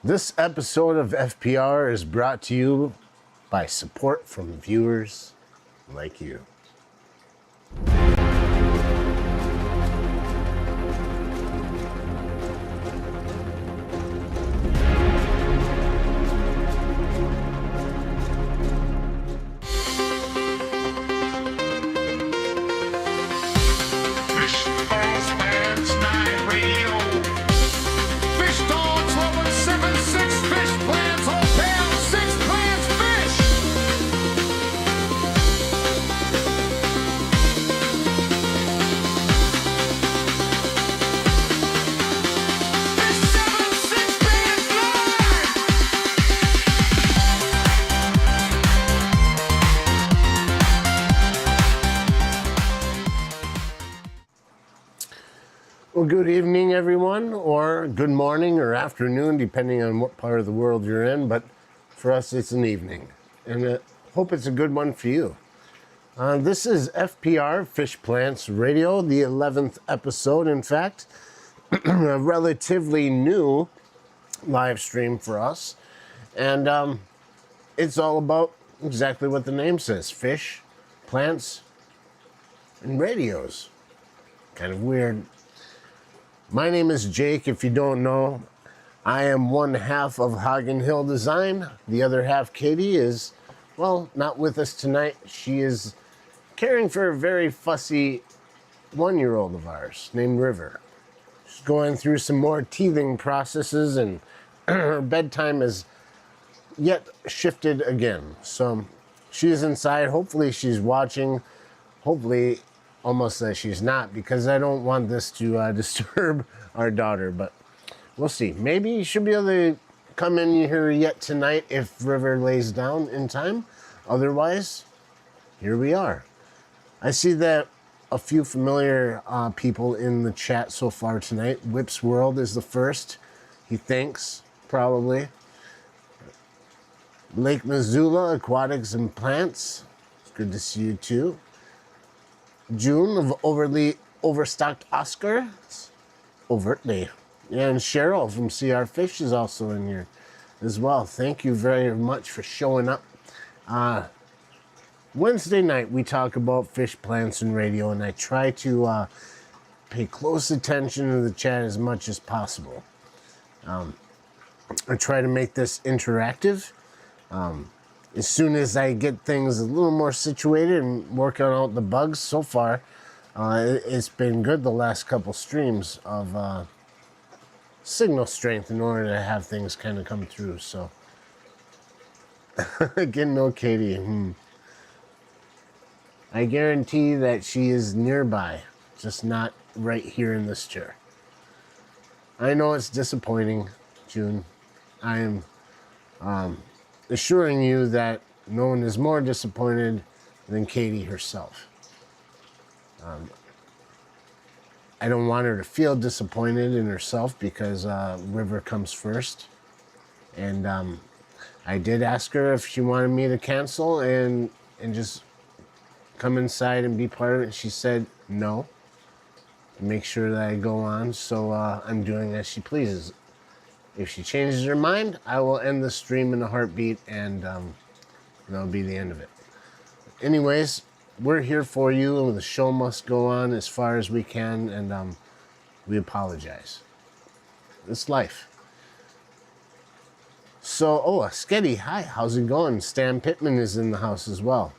This episode of FPR is brought to you by support from viewers like you. Well, good evening, everyone, or good morning or afternoon, depending on what part of the world you're in. But for us, it's an evening, and I hope it's a good one for you. This is FPR, Fish Plants Radio, the 11th episode, in fact. A relatively new live stream for us. And it's all about exactly what the name says, fish, plants, and radios. Kind of weird. My name is Jake. If you don't know, I am one half of Hagen Hill Design. The other half, Katie, is, well, not with us tonight. She is caring for a very fussy one-year-old of ours named River. She's going through some more teething processes, and her bedtime is yet shifted again. So she is inside. Hopefully she's watching. Hopefully almost that she's not, because I don't want this to disturb our daughter, but we'll see. Maybe you should be able to come in here yet tonight if River lays down in time. Otherwise, here we are. I see that a few familiar people in the chat so far tonight. Whip's World is the first. He thinks, probably. Lake Missoula, Aquatics and Plants. It's good to see you too. June of Overly Overstocked Oscar. Overtly. And Cheryl from CR Fish is also in here as well. Thank you very much for showing up. Wednesday night we talk about fish, plants, and radio, and I try to pay close attention to the chat as much as possible. I try to make this interactive. As soon as I get things a little more situated and working out the bugs, so far, it's been good the last couple streams of signal strength in order to have things kind of come through. So, again, no Katie. I guarantee that she is nearby, just not right here in this chair. I know it's disappointing, June. I am assuring you that no one is more disappointed than Katie herself. I don't want her to feel disappointed in herself because River comes first. And I did ask her if she wanted me to cancel and just come inside and be part of it. She said no. Make sure that I go on, so I'm doing as she pleases. If she changes her mind, I will end the stream in a heartbeat, and that'll be the end of it. Anyways, we're here for you, and the show must go on as far as we can, and we apologize. It's life. So, Sketty, hi, how's it going? Stan Pittman is in the house as well.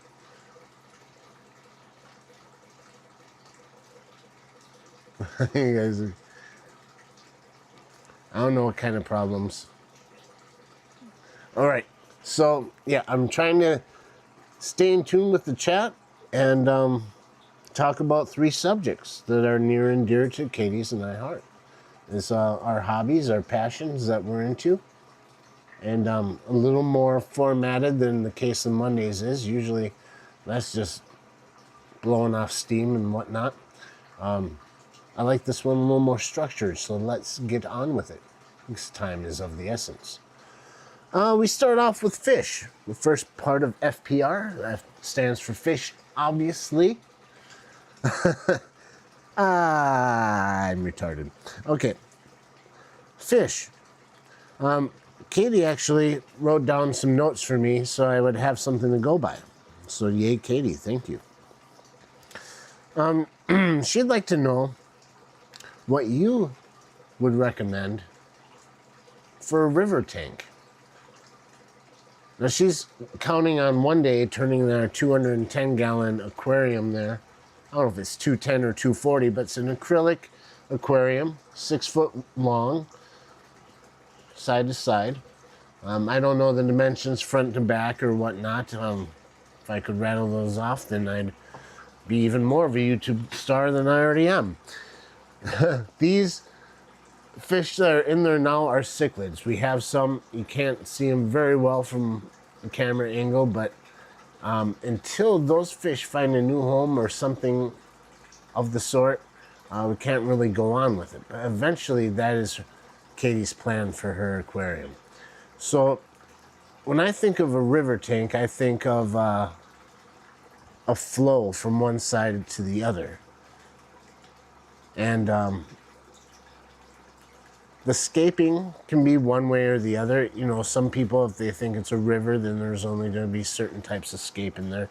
You guys are... I don't know what kind of problems. All right. So, yeah, I'm trying to stay in tune with the chat and talk about 3 subjects that are near and dear to Katie's and my heart. It's our hobbies, our passions that we're into. And a little more formatted than the case of Mondays is. Usually that's just blowing off steam and whatnot. I like this one a little more structured, so let's get on with it. This time is of the essence. We start off with fish. The first part of FPR, that stands for fish, obviously. I'm retarded. Okay. Fish. Katie actually wrote down some notes for me so I would have something to go by. So yay, Katie, thank you. She'd like to know what you would recommend for a river tank. Now she's counting on one day turning their 210-gallon aquarium there. I don't know if it's 210 or 240, but it's an acrylic aquarium, 6 foot long, side to side. I don't know the dimensions front to back or whatnot. If I could rattle those off, then I'd be even more of a YouTube star than I already am. These fish that are in there now are cichlids. We have some, you can't see them very well from the camera angle, but until those fish find a new home or something of the sort, we can't really go on with it. But eventually that is Katie's plan for her aquarium. So when I think of a river tank, I think of a flow from one side to the other. And the scaping can be one way or the other. You know, some people, if they think it's a river, then there's only going to be certain types of scape in there.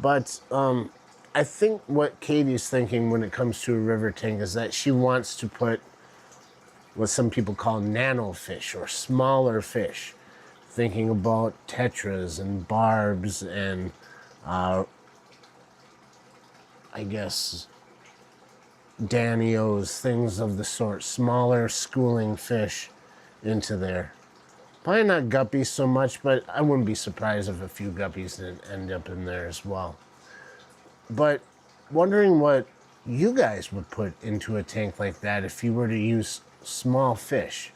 But I think what Katie's thinking when it comes to a river tank is that she wants to put what some people call nano fish or smaller fish. Thinking about tetras and barbs and I guess Danios, things of the sort, smaller schooling fish into there. Probably not guppies so much, but I wouldn't be surprised if a few guppies did end up in there as well. But wondering what you guys would put into a tank like that if you were to use small fish.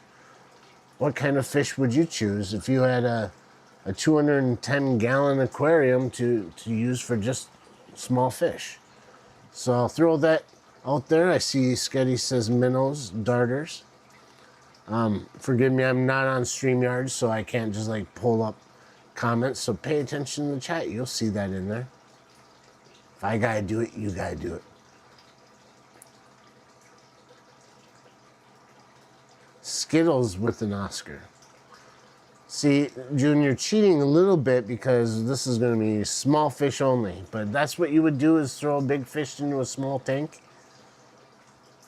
What kind of fish would you choose if you had a 210-gallon aquarium to use for just small fish? So I'll throw that out there. I see Sketty says minnows, darters. Forgive me, I'm not on StreamYard, so I can't just like pull up comments. So pay attention to the chat. You'll see that in there. If I gotta do it, you gotta do it. Skittles with an Oscar. See, June, you're cheating a little bit because this is going to be small fish only. But that's what you would do, is throw a big fish into a small tank.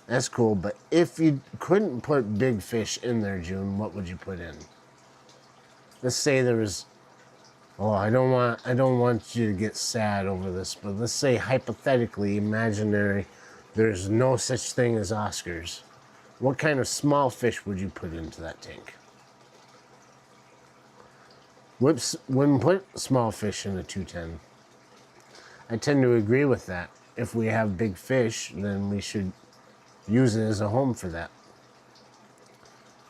That's cool. But if you couldn't put big fish in there, June, what would you put in? Let's say there was... Oh, I don't want you to get sad over this, but let's say hypothetically, imaginary, there's no such thing as Oscars. What kind of small fish would you put into that tank? Wouldn't put small fish in a 210. I tend to agree with that. If we have big fish, then we should use it as a home for that.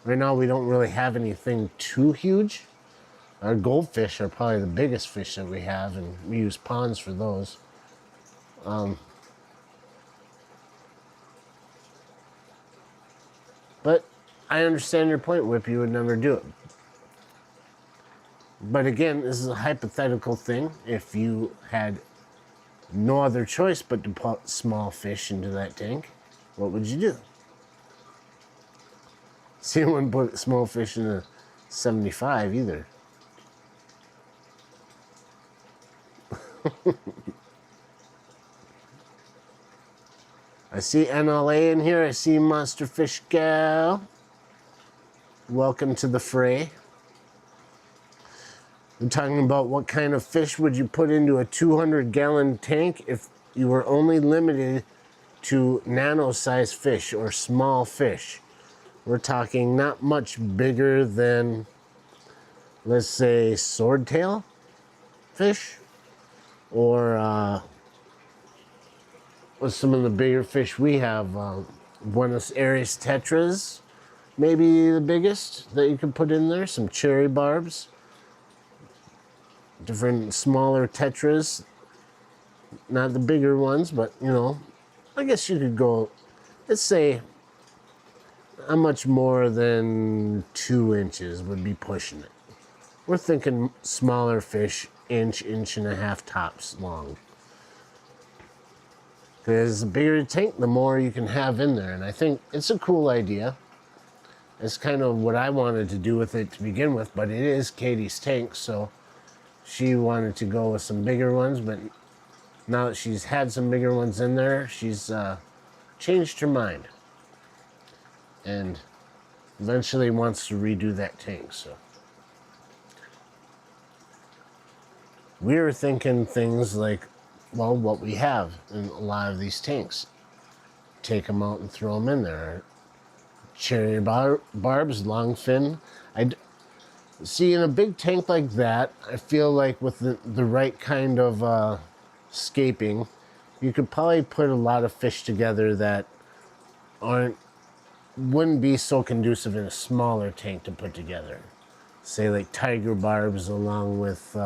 Right now, we don't really have anything too huge. Our goldfish are probably the biggest fish that we have, and we use ponds for those. But I understand your point, Whip. You would never do it. But again, this is a hypothetical thing. If you had no other choice but to put small fish into that tank, what would you do? See, you wouldn't put small fish in a 75 either. I see NLA in here. I see Monster Fish Gal. Welcome to the fray. We're talking about what kind of fish would you put into a 200-gallon tank if you were only limited to nano-sized fish or small fish. We're talking not much bigger than, let's say, swordtail fish, or with some of the bigger fish we have, Buenos Aires tetras, maybe the biggest that you could put in there, some cherry barbs, different smaller tetras, not the bigger ones, but you know, I guess you could go, let's say, how much more than 2 inches would be pushing it. We're thinking smaller fish, inch and a half tops long. Because the bigger the tank, the more you can have in there. And I think it's a cool idea. It's kind of what I wanted to do with it to begin with, but it is Katie's tank, so she wanted to go with some bigger ones, but now that she's had some bigger ones in there, she's changed her mind and eventually wants to redo that tank. So we were thinking things like, well, what we have in a lot of these tanks. Take them out and throw them in there. Cherry barbs, long fin. See, in a big tank like that, I feel like with the right kind of scaping, you could probably put a lot of fish together that wouldn't be so conducive in a smaller tank to put together. Say like tiger barbs along with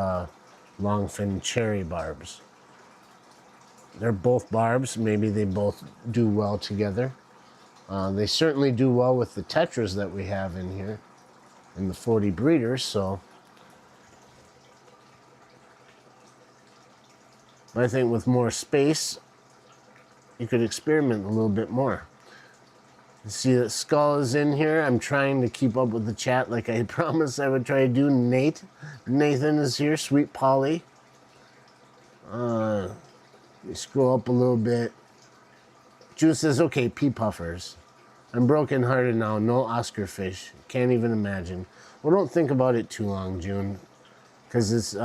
long fin cherry barbs. They're both barbs. Maybe they both do well together. They certainly do well with the tetras that we have in here, in the 40 breeders, so. I think with more space, you could experiment a little bit more. You see that Skull is in here. I'm trying to keep up with the chat like I promised I would try to do. Nathan is here. Sweet Polly. Let me scroll up a little bit. June says, okay, pea puffers. I'm brokenhearted now. No Oscar fish. Can't even imagine. Well, don't think about it too long, June. Because it's,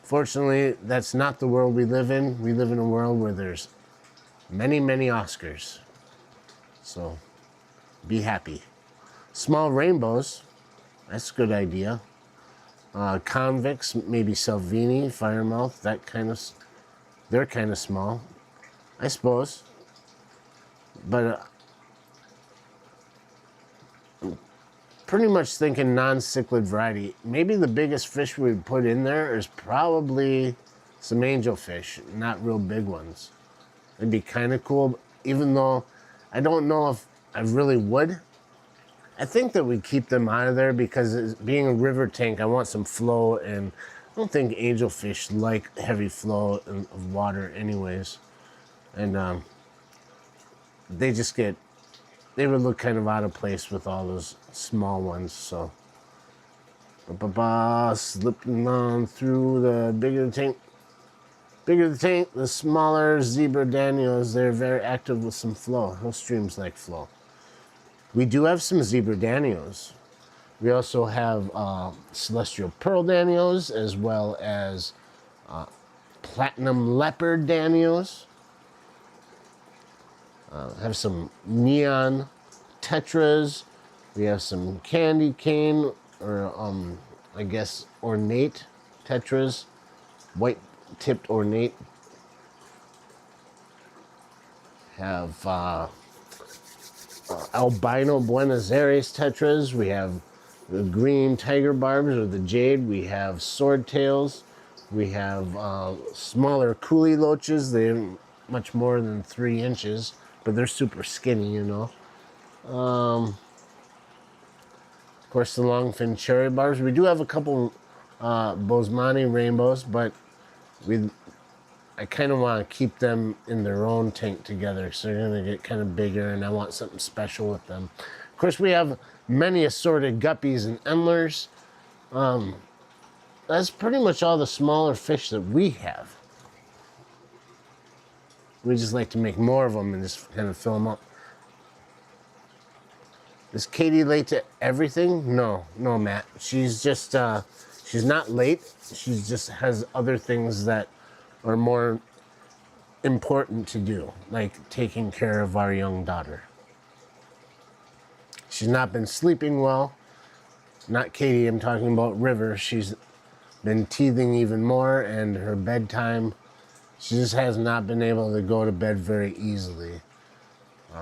fortunately, that's not the world we live in. We live in a world where there's many, many Oscars. So, be happy. Small rainbows. That's a good idea. Convicts, maybe Salvini, Firemouth, that kind of, they're kind of small, I suppose. But I'm pretty much thinking non-cichlid variety. Maybe the biggest fish we'd put in there is probably some angelfish, not real big ones. It'd be kind of cool, even though I don't know if I really would. I think that we'd keep them out of there because being a river tank, I want some flow, and I don't think angelfish like heavy flow of water anyways. And they would look kind of out of place with all those small ones, so. Slipping on through the bigger the tank. Bigger the tank, the smaller zebra danios, they're very active with some flow. Those streams like flow. We do have some zebra danios. We also have celestial pearl danios, as well as platinum leopard danios. Have some neon tetras. We have some candy cane, or I guess ornate tetras, white tipped ornate. Have albino Buenos Aires tetras. We have the green tiger barbs or the jade. We have sword tails. We have smaller coolie loaches. They're much more than 3 inches, but they're super skinny, you know. Of course, the longfin cherry barbs. We do have a couple Bosemani rainbows, but I kind of want to keep them in their own tank together, so they're going to get kind of bigger, and I want something special with them. Of course, we have many assorted guppies and endlers. That's pretty much all the smaller fish that we have. We just like to make more of them and just kind of fill them up. Is Katie late to everything? No, Matt. She's just, she's not late. She just has other things that are more important to do, like taking care of our young daughter. She's not been sleeping well. Not Katie, I'm talking about River. She's been teething even more, and her bedtime, she just has not been able to go to bed very easily.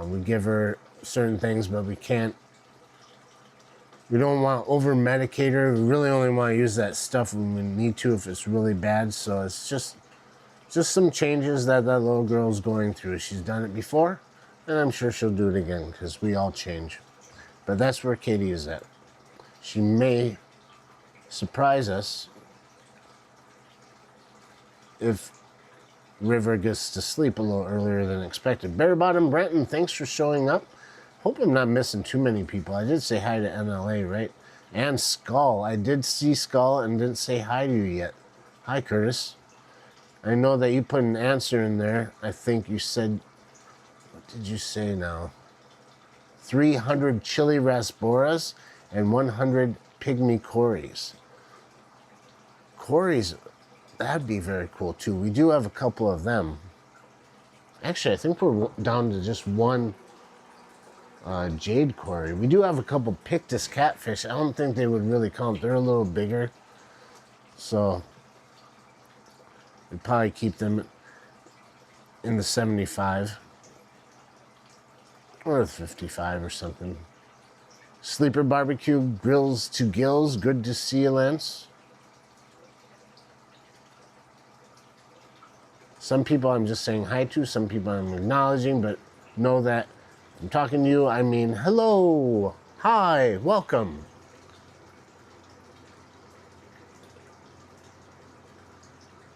We give her certain things, but we don't want to over-medicate her. We really only want to use that stuff when we need to if it's really bad, so it's just some changes that little girl's going through. She's done it before, and I'm sure she'll do it again, because we all change. But that's where Katie is at. She may surprise us if River gets to sleep a little earlier than expected. Bear Bottom Brenton, thanks for showing up. Hope I'm not missing too many people. I did say hi to NLA, right? And Skull. I did see Skull and didn't say hi to you yet. Hi, Curtis. I know that you put an answer in there. I think you said, what did you say now? 300 chili rasboras and 100 pygmy cories. Cories, that'd be very cool too. We do have a couple of them. Actually, I think we're down to just one jade cory. We do have a couple pictus catfish. I don't think they would really count. They're a little bigger. So we'd probably keep them in the 75 or the 55 or something. Sleeper Barbecue Grills to Gills. Good to see you, Lance. Some people I'm just saying hi to, some people I'm acknowledging, but know that I'm talking to you, I mean hello, hi, welcome.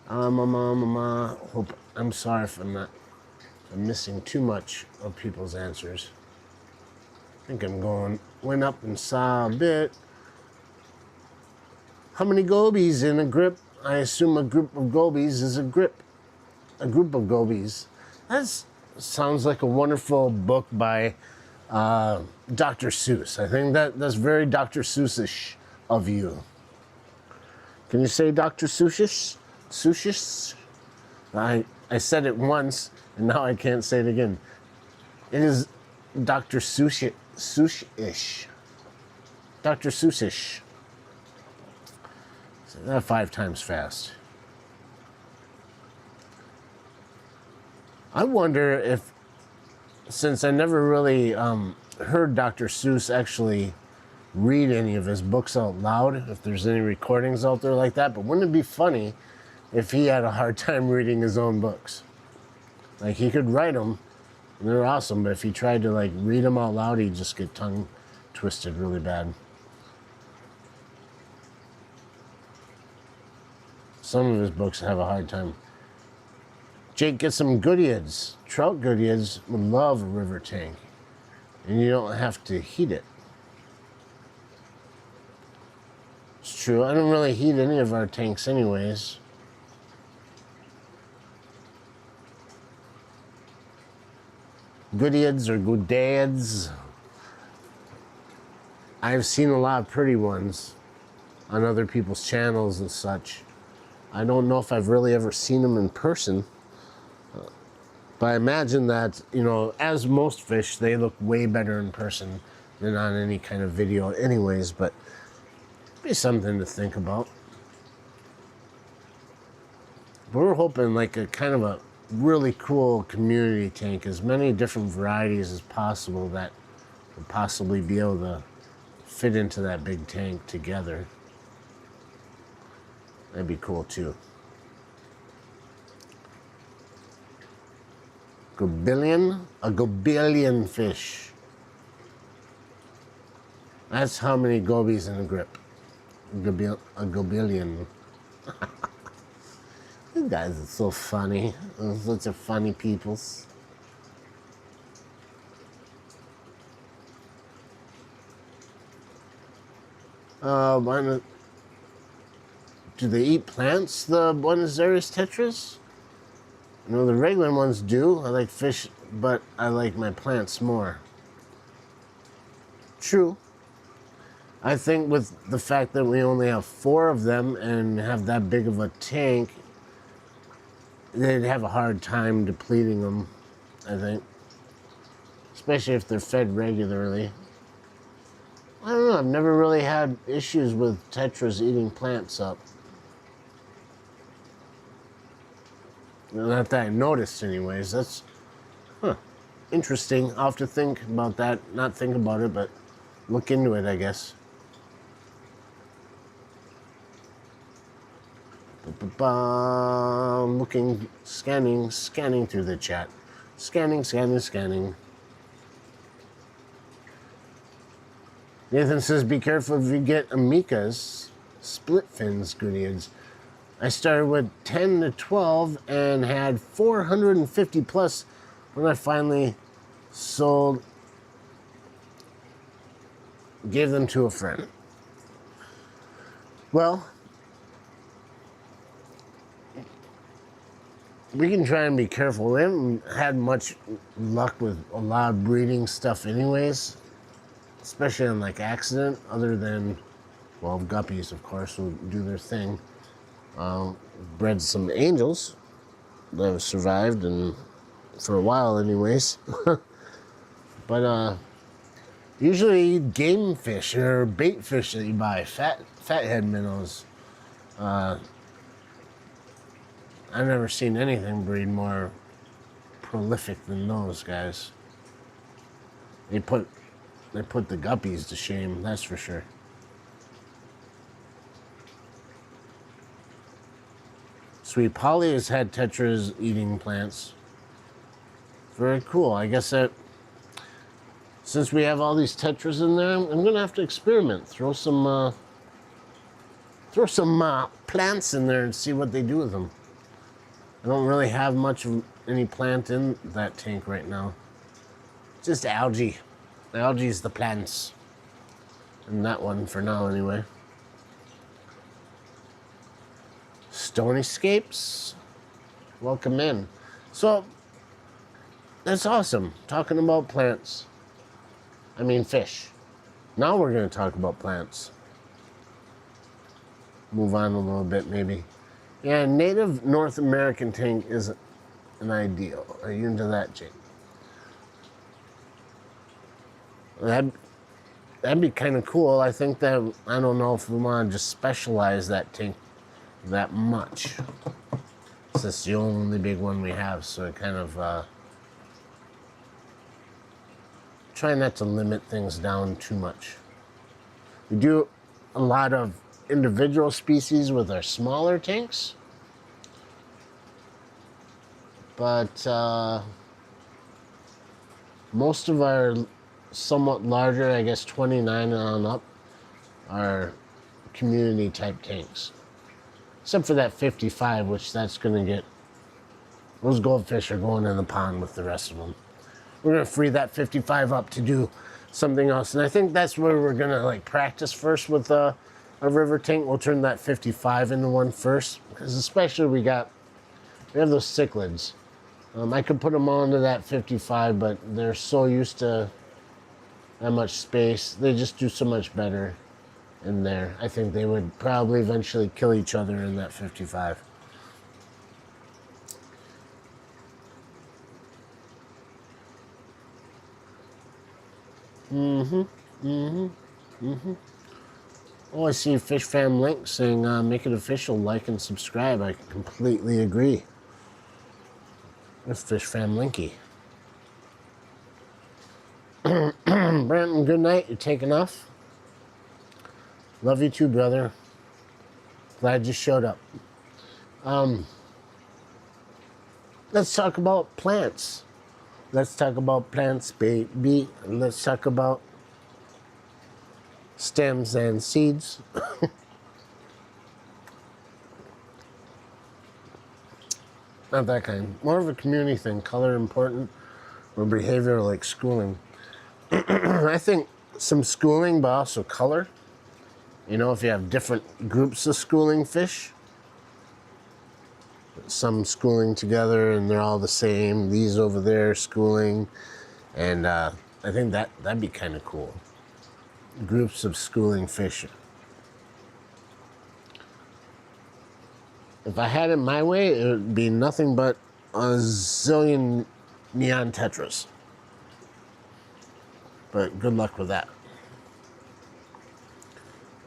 Hope, I'm sorry if I'm missing too much of people's answers. I think went up and saw a bit. How many gobies in a grip? I assume a group of gobies is a grip. A group of gobies. That sounds like a wonderful book by Dr. Seuss. I think that's very Dr. Seussish of you. Can you say Dr. Seussish? Seussish? I said it once, and now I can't say it again. It is Dr. Seussish. Dr. Seussish. Say that 5 times fast. I wonder if, since I never really heard Dr. Seuss actually read any of his books out loud, if there's any recordings out there like that, but wouldn't it be funny if he had a hard time reading his own books? Like, he could write them, and they're awesome, but if he tried to, like, read them out loud, he'd just get tongue twisted really bad. Some of his books have a hard time. Jake, get some goodieads. Trout goodieads would love a river tank. And you don't have to heat it. It's true. I don't really heat any of our tanks anyways. Goodieads or goodads. I've seen a lot of pretty ones on other people's channels and such. I don't know if I've really ever seen them in person. But I imagine that, you know, as most fish, they look way better in person than on any kind of video anyways, but it'd be something to think about. We're hoping like a kind of a really cool community tank, as many different varieties as possible that would possibly be able to fit into that big tank together. That'd be cool too. Gobillion? A gobillion fish. That's how many gobies in a grip. A gobillion. You guys are so funny. Such a funny peoples. Do they eat plants, the Buenos Aires tetras? You know, the regular ones do. I like fish, but I like my plants more. True. I think with the fact that we only have 4 of them and have that big of a tank, they'd have a hard time depleting them, I think. Especially if they're fed regularly. I don't know, I've never really had issues with tetras eating plants up. Not that I noticed anyways. That's interesting. I'll have to think about that. Not think about it, but look into it, I guess. Looking, scanning through the chat. Scanning. Nathan says, be careful if you get Amika's split fins goodies. I started with 10 to 12 and had 450 plus when I finally sold gave them to a friend. Well, we can try and be careful. We haven't had much luck with a lot of breeding stuff anyways, especially on like accident, other than, well, guppies, of course, will do their thing. Bred some angels that have survived, and for a while anyways. But usually game fish or bait fish that you buy, fathead minnows. I've never seen anything breed more prolific than those guys. They put the guppies to shame, that's for sure. Sweet Polly has had tetras eating plants. Very cool. I guess that since we have all these tetras in there, I'm gonna have to experiment. Throw some plants in there and see what they do with them. I don't really have much of any plant in that tank right now. Just algae. The algae is the plants. And that one for now anyway. Stone Escapes, welcome in. So, that's awesome, talking about plants. I mean fish. Now we're gonna talk about plants. Move on a little bit maybe. Yeah, native North American tank is an ideal. Are you into that, Jake? That'd be kind of cool. I think that, I don't know if we want to just specialize that tank that much. This is the only big one we have, so I kind of try not to limit things down too much. We do a lot of individual species with our smaller tanks, but most of our somewhat larger, I guess 29 on up, are community type tanks. Except for that 55, which that's gonna get, those goldfish are going in the pond with the rest of them. We're gonna free that 55 up to do something else. And I think that's where we're gonna like practice first with a river tank. We'll turn that 55 into one first, because especially we have those cichlids. I could put them all into that 55, but they're so used to that much space. They just do so much better in there. I think they would probably eventually kill each other in that 55. Oh, I see Fish Fam Link saying make it official, like and subscribe. I completely agree. With Fish Fam Linky. Brandon, good night. You're taking off. Love you too, brother. Glad you showed up. Let's talk about plants. Let's talk about plants, baby. Let's talk about stems and seeds. Not that kind. More of a community thing. Color important, or behavior like schooling. I think some schooling, but also color. You know, if you have different groups of schooling fish, some schooling together and they're all the same, these over there schooling, and I think that'd be kind of cool. Groups of schooling fish. If I had it my way, it would be nothing but a zillion neon tetras. But good luck with that.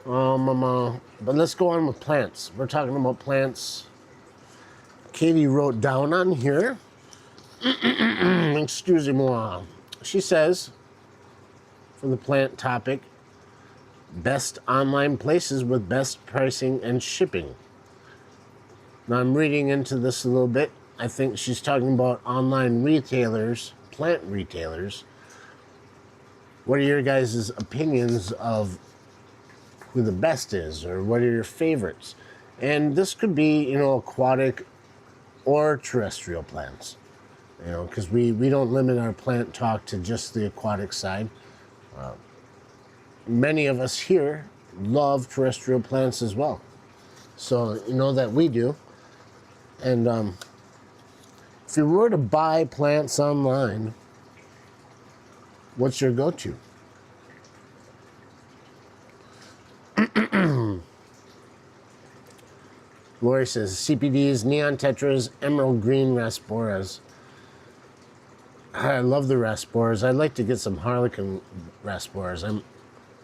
But let's go on with plants. We're talking about plants. Katie wrote down on here, excusez-moi. She says, for the plant topic, best online places with best pricing and shipping. Now I'm reading into this a little bit. I think she's talking about online retailers, plant retailers. What are your guys' opinions of who the best is, or what are your favorites? And this could be, you know, aquatic or terrestrial plants, you know, because we don't limit our plant talk to just the aquatic side. many of us here love terrestrial plants as well. So you know that we do. And if you were to buy plants online, what's your go-to? Lori says CPDs, neon tetras, emerald green rasboras. I love the rasboras. I'd like to get some harlequin rasboras. I'm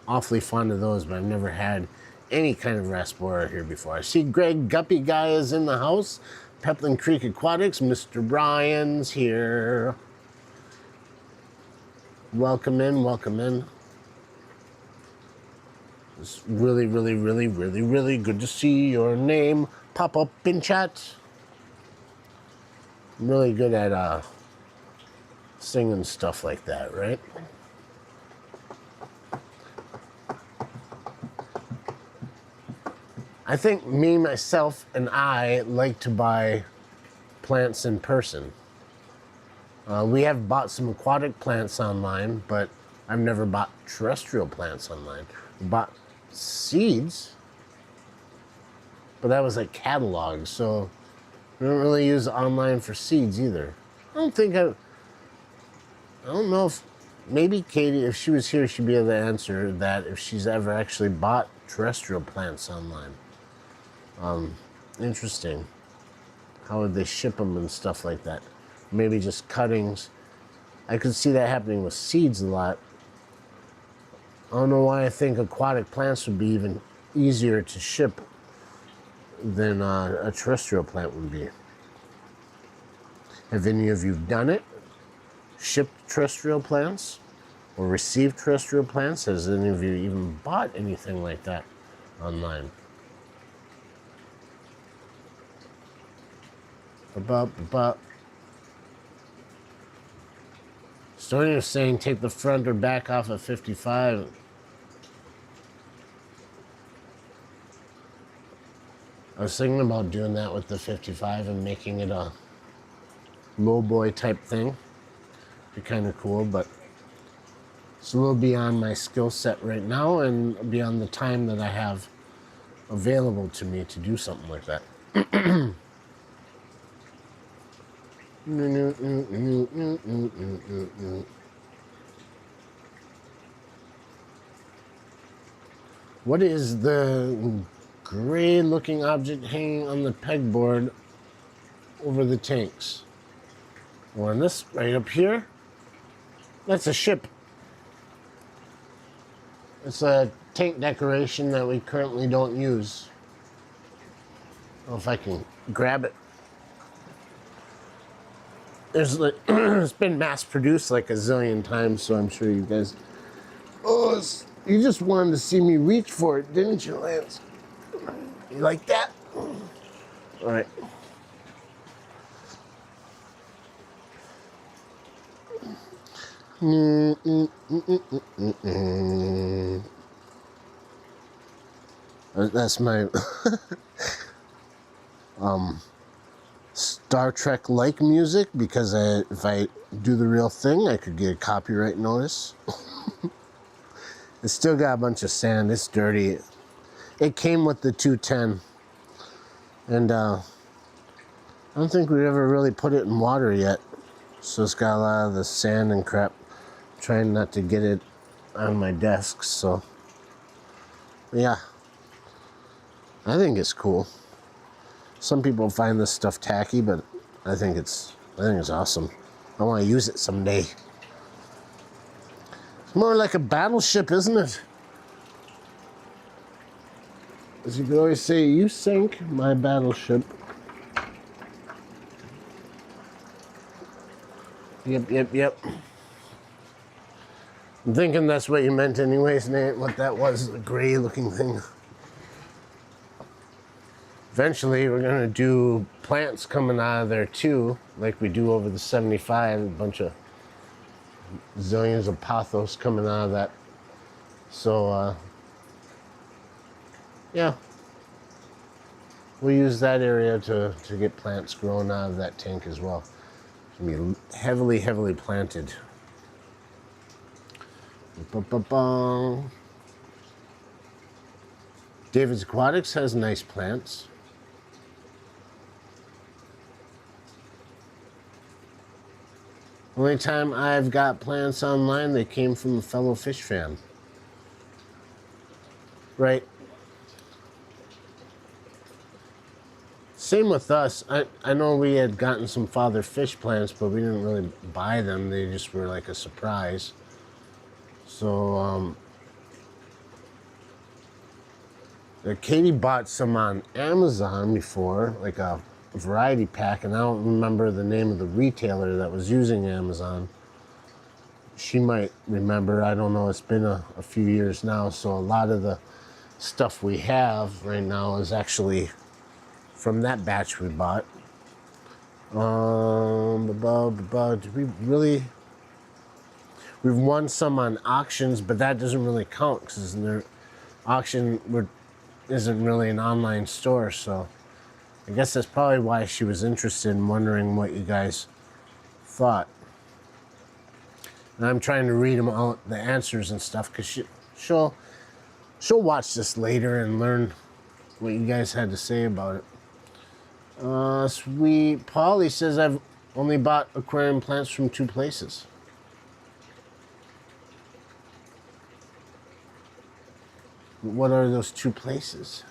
awfully fond of those, but I've never had any kind of raspbora here before. I see Greg Guppy Guy is in the house. Pepland Creek Aquatics, Mr. Bryan's here. Welcome in, welcome in. It's really, really, really, really, really good to see your name pop up in chat. I'm really good at singing stuff like that, right? I think me, myself, and I like to buy plants in person. We have bought some aquatic plants online, but I've never bought terrestrial plants online. We bought seeds, but that was like catalogs, so we don't really use online for seeds either. I don't know if, maybe Katie, if she was here, she'd be able to answer that, if she's ever actually bought terrestrial plants online. Interesting. How would they ship them and stuff like that? Maybe just cuttings. I could see that happening with seeds a lot. I don't know why I think aquatic plants would be even easier to ship than a terrestrial plant would be. Have any of you done it? Shipped terrestrial plants? Or received terrestrial plants? Has any of you even bought anything like that online? Story is saying take the front or back off at 55. I was thinking about doing that with the 55 and making it a low boy type thing. Be kind of cool, but it's a little beyond my skill set right now and beyond the time that I have available to me to do something like that. What is the gray looking object hanging on the pegboard over the tanks? Well, and this right up here, that's a ship. It's a tank decoration that we currently don't use. I don't know if I can grab it. There's like, it's been mass produced like a zillion times, so I'm sure you guys. Oh, you just wanted to see me reach for it, didn't you, Lance? You like that? All right. That's my Star Trek-like music, because if I do the real thing, I could get a copyright notice. It's still got a bunch of sand. It's dirty. It came with the 210, and I don't think we ever really put it in water yet. So it's got a lot of the sand and crap. I'm trying not to get it on my desk. So yeah, I think it's cool. Some people find this stuff tacky, but I think it's awesome. I want to use it someday. It's more like a battleship, isn't it? As you could always say, you sank my battleship. Yep. I'm thinking that's what you meant anyways, Nate, what that was, the gray looking thing. Eventually, we're going to do plants coming out of there too, like we do over the 75, a bunch of zillions of pothos coming out of that. So, yeah, we'll use that area to get plants growing out of that tank as well. It's going to be heavily planted. David's Aquatics has nice plants. Only time I've got plants online, they came from a fellow fish fan. Right. Same with us. I know we had gotten some Father Fish plants, but we didn't really buy them. They just were like a surprise. So, Katie bought some on Amazon before, like a variety pack, and I don't remember the name of the retailer that was using Amazon. She might remember. I don't know. It's been a few years now, so a lot of the stuff we have right now is actually from that batch we bought. Did we really? We've won some on auctions, but that doesn't really count because their auction isn't really an online store. So I guess that's probably why she was interested in wondering what you guys thought. And I'm trying to read them out, the answers and stuff, because she'll watch this later and learn what you guys had to say about it. Sweet Polly says, I've only bought aquarium plants from 2 places. What are those 2 places?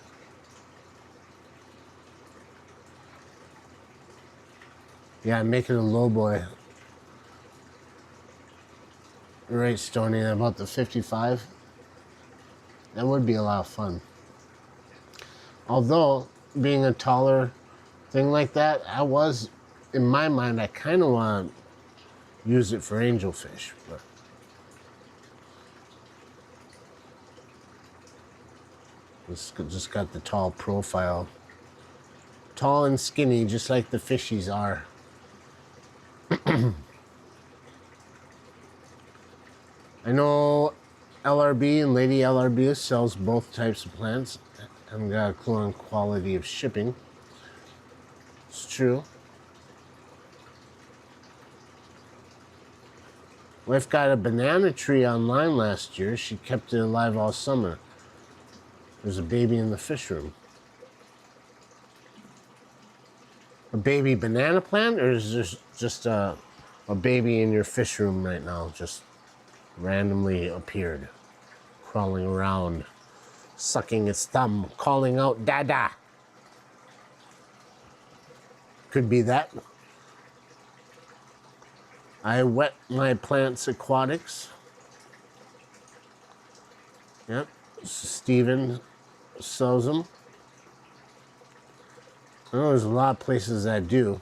Yeah, make it a low boy. Right, Stony, about the 55. That would be a lot of fun. Although, being a taller thing like that, in my mind, I kind of want to use it for angelfish. But it's just got the tall profile. Tall and skinny, just like the fishies are. I know LRB and Lady LRB sells both types of plants. I haven't got a clue on quality of shipping. It's true. Wife got a banana tree online last year. She kept it alive all summer. There's a baby in the fish room. A baby banana plant, or is this just a baby in your fish room right now? Just randomly appeared, crawling around, sucking its thumb, calling out "Dada." Could be that. I wet my plants aquatics. Yep, Steven sells them. I know there's a lot of places that do.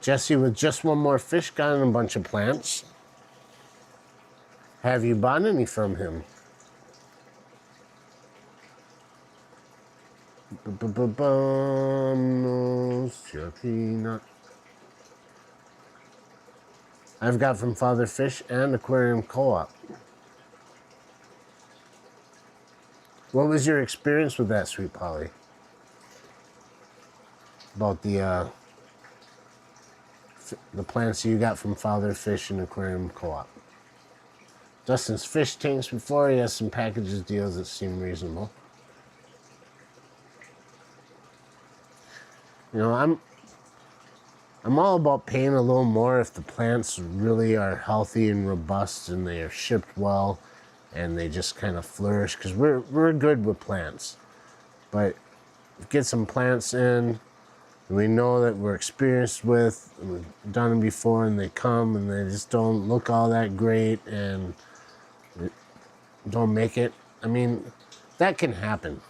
Jesse with just one more fish got in a bunch of plants. Have you bought any from him? I've got from Father Fish and Aquarium Co-op. What was your experience with that, Sweet Polly? About the plants you got from Father Fish and Aquarium Co-op. Dustin's fish tanks before. He has some packages deals that seem reasonable. You know, I'm all about paying a little more if the plants really are healthy and robust and they are shipped well and they just kind of flourish, because we're good with plants. But get some plants in and we know that we're experienced with, and we've done them before, and they come and they just don't look all that great and don't make it. I mean, that can happen.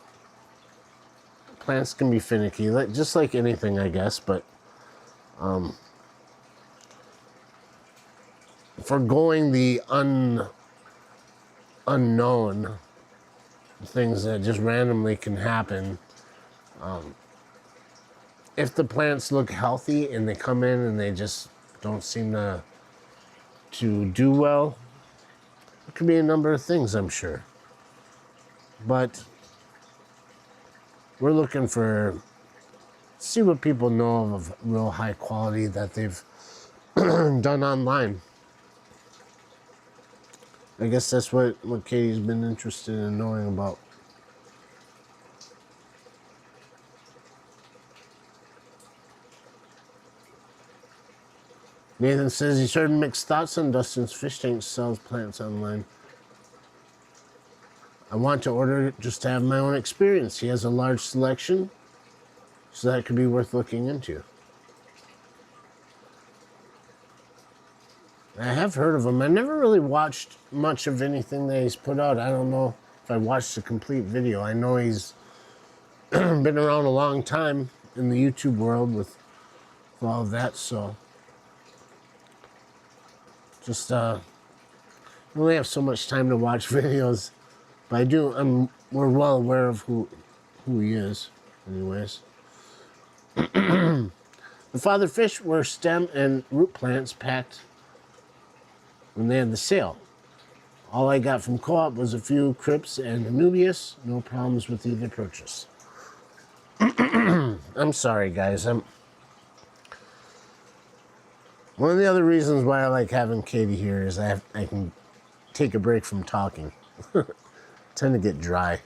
Plants can be finicky, just like anything, I guess, but forgoing the unknown, things that just randomly can happen, if the plants look healthy and they come in and they just don't seem to do well, it could be a number of things, I'm sure. But we're looking see what people know of real high quality that they've done online. I guess that's what Katie's been interested in knowing about. Nathan says he's heard mixed thoughts on Dustin's fish tank sells plants online. I want to order it just to have my own experience. He has a large selection, so that could be worth looking into. I have heard of him. I never really watched much of anything that he's put out. I don't know if I watched the complete video. I know he's been around a long time in the YouTube world with all of that, so just I only have so much time to watch videos, but I do. We're well aware of who he is, anyways. The father fish were stem and root plants packed when they had the sale. All I got from Co-op was a few crypts and Anubias. No problems with either purchase. I'm sorry, guys. One of the other reasons why I like having Katie here is I can take a break from talking. I tend to get dry.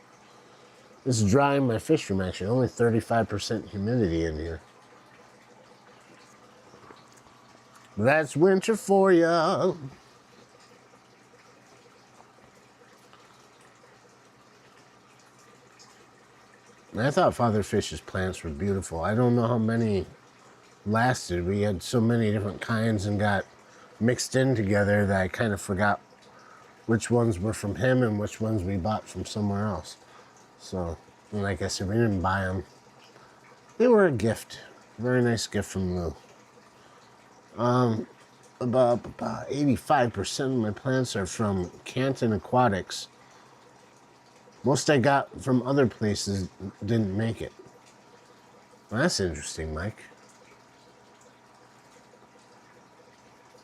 It's dry in my fish room, actually. Only 35% humidity in here. That's winter for ya. I thought Father Fish's plants were beautiful. I don't know how many lasted. We had so many different kinds and got mixed in together that I kind of forgot which ones were from him and which ones we bought from somewhere else. So, like I said, we didn't buy them. They were a gift. Very nice gift from Lou. About 85% of my plants are from Canton Aquatics. Most I got from other places didn't make it. Well, that's interesting, Mike.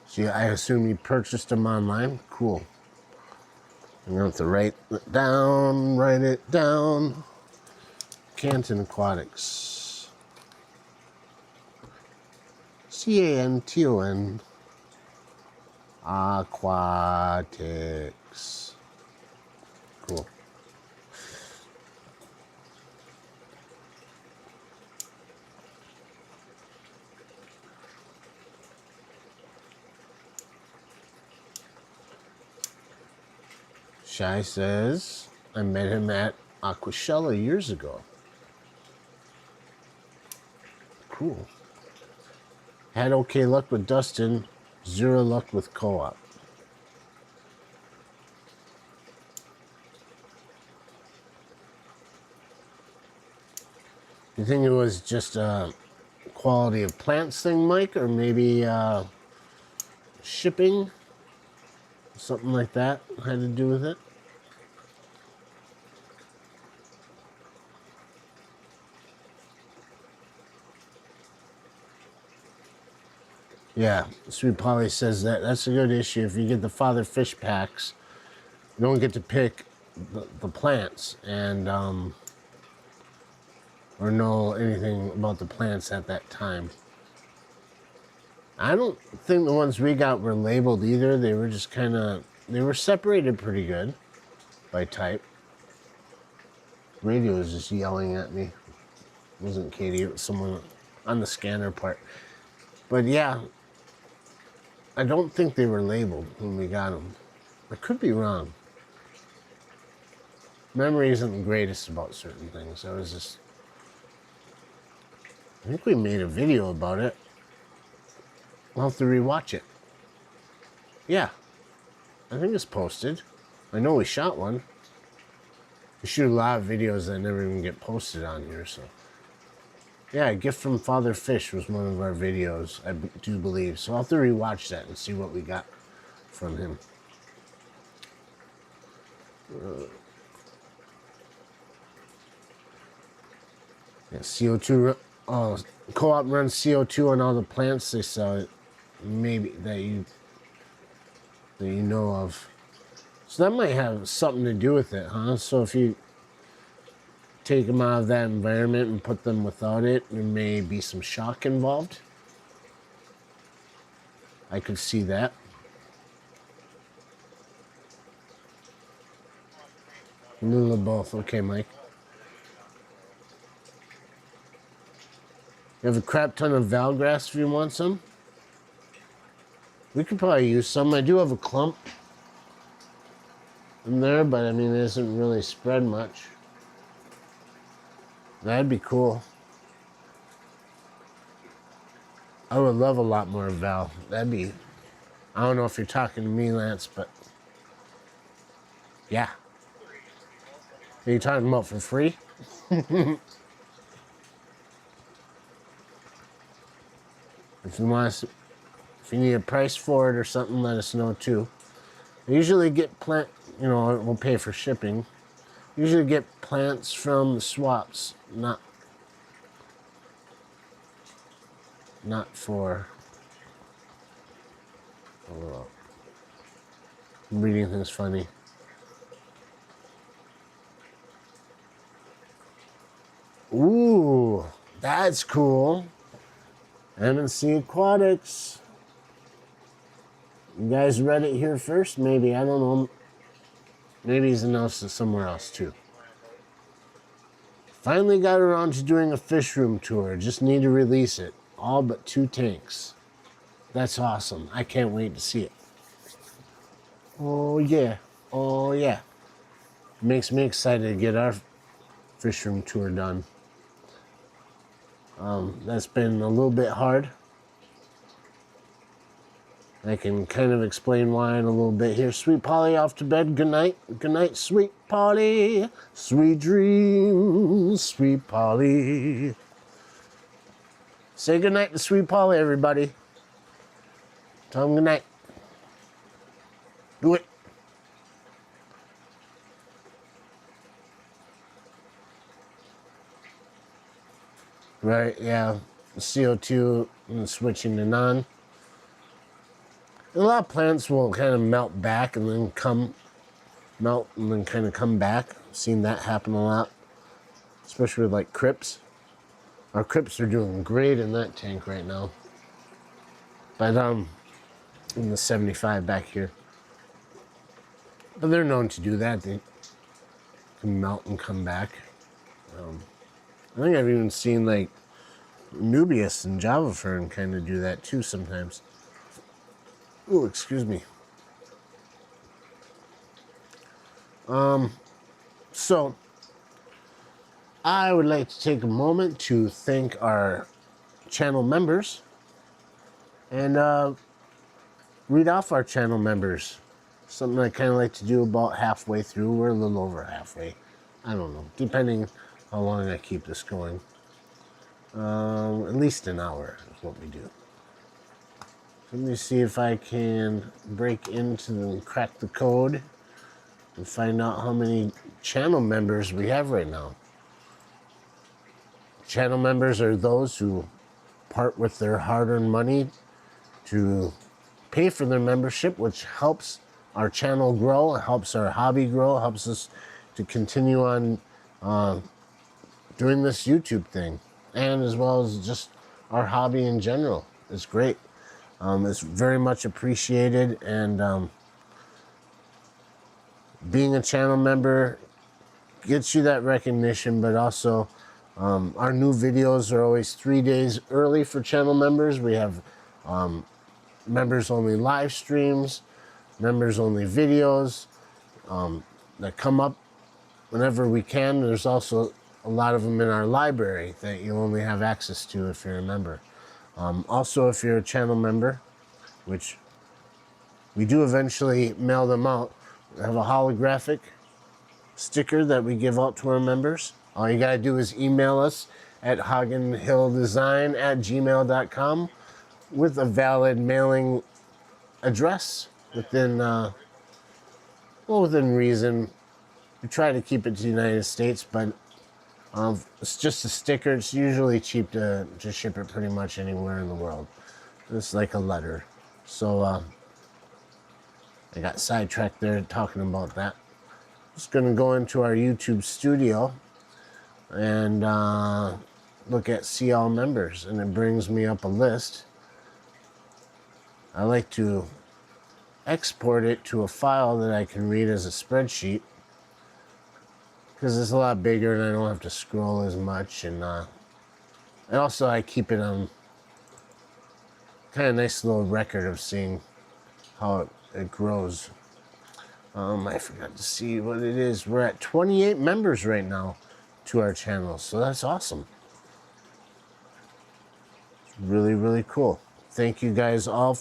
So I assume you purchased them online? Cool. I'm going to have to write it down. Canton Aquatics. Canton. Aquatics. Cool. Shai says, I met him at Aquashella years ago. Cool. Had okay luck with Dustin, zero luck with Co-op. You think it was just a quality of plants thing, Mike, or maybe shipping? Something like that had to do with it? Yeah, Sweet Polly says that's a good issue. If you get the father fish packs, you don't get to pick the plants and or know anything about the plants at that time. I don't think the ones we got were labeled either. They were just they were separated pretty good by type. Radio was just yelling at me. It wasn't Katie, it was someone on the scanner part. But yeah, I don't think they were labeled when we got them. I could be wrong. Memory isn't the greatest about certain things. I think we made a video about it. I'll have to rewatch it. Yeah, I think it's posted. I know we shot one. We shoot a lot of videos that never even get posted on here, so. Yeah, a gift from Father Fish was one of our videos, I do believe. So I'll have to rewatch that and see what we got from him. Yeah, CO2, Co-op runs CO2 on all the plants they sell. Maybe that you know of. So that might have something to do with it, huh? So if you take them out of that environment and put them without it, there may be some shock involved. I could see that. A little of both. Okay, Mike. You have a crap ton of Beargrease if you want some. We could probably use some. I do have a clump in there, but I mean, it isn't really spread much. That'd be cool. I would love a lot more Val. That'd be... I don't know if you're talking to me, Lance, but... Yeah. Are you talking about for free? If you want us, if you need a price for it or something, let us know too. I usually get plant, you know, we'll pay for shipping. Usually get plants from swaps, not for. Oh, I'm reading things funny. Ooh, that's cool. M&C Aquatics. You guys read it here first? Maybe, I don't know. Maybe he's announced it somewhere else too. Finally got around to doing a fish room tour. Just need to release it. All but 2 tanks. That's awesome. I can't wait to see it. Oh yeah. Oh yeah. Makes me excited to get our fish room tour done. That's been a little bit hard. I can kind of explain why in a little bit here. Sweet Polly off to bed. Good night. Good night, Sweet Polly. Sweet dreams, Sweet Polly. Say good night to Sweet Polly, everybody. Tell them good night. Do it. Right, yeah. CO2 and switching to non. A lot of plants will kind of melt back and then melt and then kind of come back. I've seen that happen a lot, especially with like crypts. Our crypts are doing great in that tank right now. But in the 75 back here. But they're known to do that. They can melt and come back. I think I've even seen like Nubius and Java Fern kind of do that too sometimes. Oh, excuse me. So I would like to take a moment to thank our channel members and read off our channel members. Something I kind of like to do about halfway through. We're a little over halfway. I don't know, depending how long I keep this going. At least an hour is what we do. Let me see if I can break into and crack the code and find out how many channel members we have right now. Channel members are those who part with their hard-earned money to pay for their membership, which helps our channel grow, helps our hobby grow, helps us to continue on doing this YouTube thing, and as well as just our hobby in general. It's great. It's very much appreciated, and being a channel member gets you that recognition, but also our new videos are always 3 days early for channel members. We have members only live streams, members only videos that come up whenever we can. There's also a lot of them in our library that you only have access to if you're a member. Also, if you're a channel member, which we do eventually mail them out, we have a holographic sticker that we give out to our members. All you gotta do is email us at hoggenhilldesign@gmail.com with a valid mailing address within within reason. We try to keep it to the United States, but it's just a sticker. It's usually cheap to ship it pretty much anywhere in the world. It's like a letter. So I got sidetracked there talking about that. Just gonna go into our YouTube studio and look at see all members, and it brings me up a list. I like to export it to a file that I can read as a spreadsheet. because it's a lot bigger and I don't have to scroll as much. And also I keep it on kind of nice little record of seeing how it grows. I forgot to see what it is. We're at 28 members right now to our channel, so that's awesome. It's really, really cool. Thank you guys all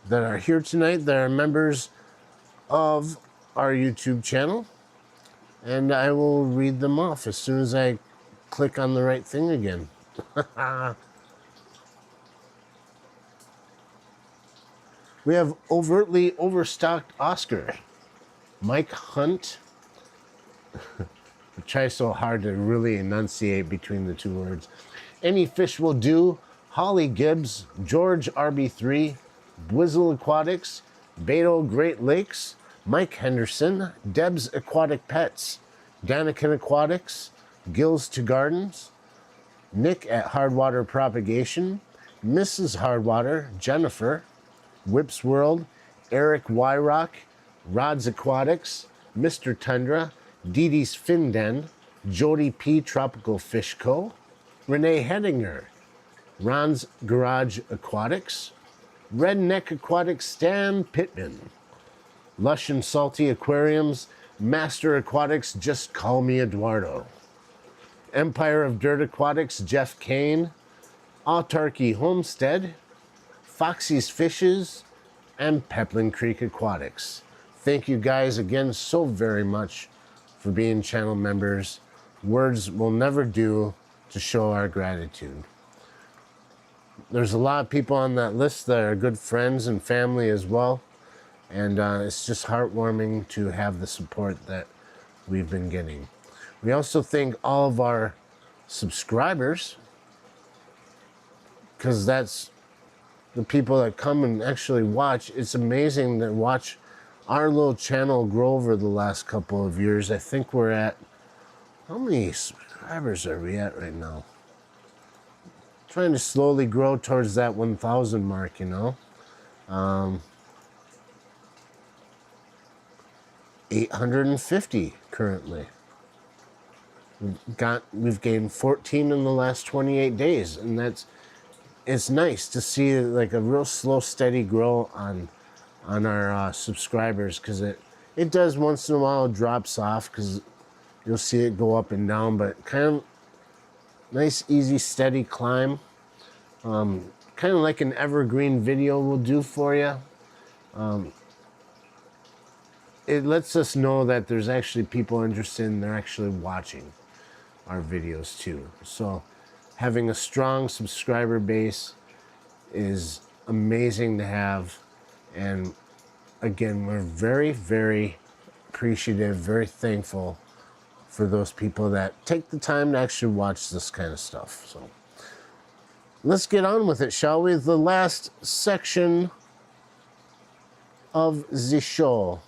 that are here tonight, that are members of our YouTube channel. And I will read them off as soon as I click on the right thing again. We have overtly overstocked Oscar. Mike Hunt. I try so hard to really enunciate between the two words. Any Fish Will Do. Holly Gibbs. George RB3. Bwizzle Aquatics. Beto Great Lakes. Mike Henderson. Deb's Aquatic Pets. Daniken Aquatics. Gills to Gardens. Nick at Hardwater Propagation. Mrs. Hardwater. Jennifer. Whips World. Eric Wyrock. Rod's Aquatics. Mr. Tundra. Dee Dee's Fin Den. Jody P. Tropical Fish Co. Renee Hedinger. Ron's Garage Aquatics. Redneck Aquatics Stan Pittman. Lush and Salty Aquariums. Master Aquatics Just Call Me Eduardo. Empire of Dirt Aquatics Jeff Kane. Autarky Homestead. Foxy's Fishes. And Peplin Creek Aquatics. Thank you guys again so very much for being channel members. Words will never do to show our gratitude. There's a lot of people on that list that are good friends and family as well. And it's just heartwarming to have the support that we've been getting. We also thank all of our subscribers, because that's the people that come and actually watch. It's amazing to watch our little channel grow over the last couple of years. I think we're at, how many subscribers are we at right now? Trying to slowly grow towards that 1,000 mark, you know. 850 currently. We've gained 14 in the last 28 days, and it's nice to see like a real slow, steady grow on our subscribers, because it does once in a while, it drops off because you'll see it go up and down, but kind of nice, easy, steady climb. Kind of like an evergreen video will do for you. It lets us know that there's actually people interested and they're actually watching our videos too. So having a strong subscriber base is amazing to have. And again, we're very, very appreciative, very thankful for those people that take the time to actually watch this kind of stuff. So let's get on with it, shall we? The last section of the show.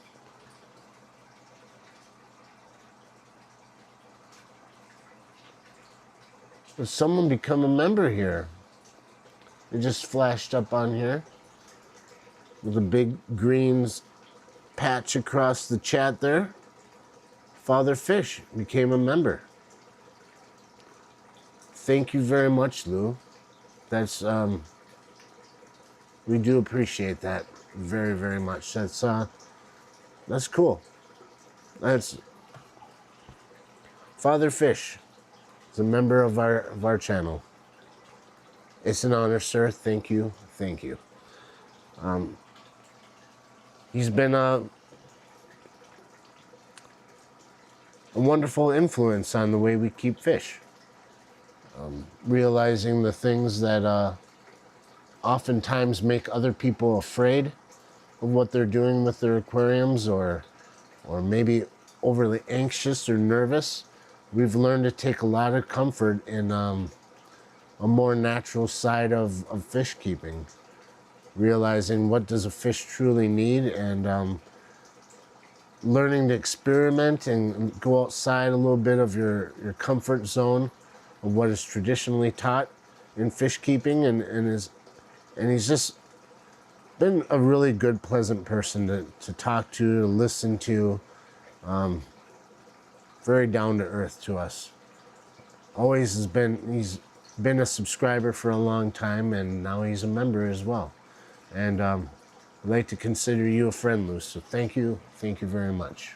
Has someone become a member here? It just flashed up on here with a big green patch across the chat there. Father Fish became a member. Thank you very much, Lou. That's we do appreciate that very, very much. That's cool. That's Father Fish is a member of our channel. It's an honor, sir. Thank you. Thank you. He's been a wonderful influence on the way we keep fish. Realizing the things that oftentimes make other people afraid of what they're doing with their aquariums, or maybe overly anxious or nervous. We've learned to take a lot of comfort in a more natural side of fish keeping. Realizing what does a fish truly need, and learning to experiment and go outside a little bit of your comfort zone of what is traditionally taught in fish keeping, and he's just been a really good, pleasant person to talk to listen to. very down to earth to us. He's been a subscriber for a long time, and now he's a member as well. And I'd like to consider you a friend, Lou, so thank you very much.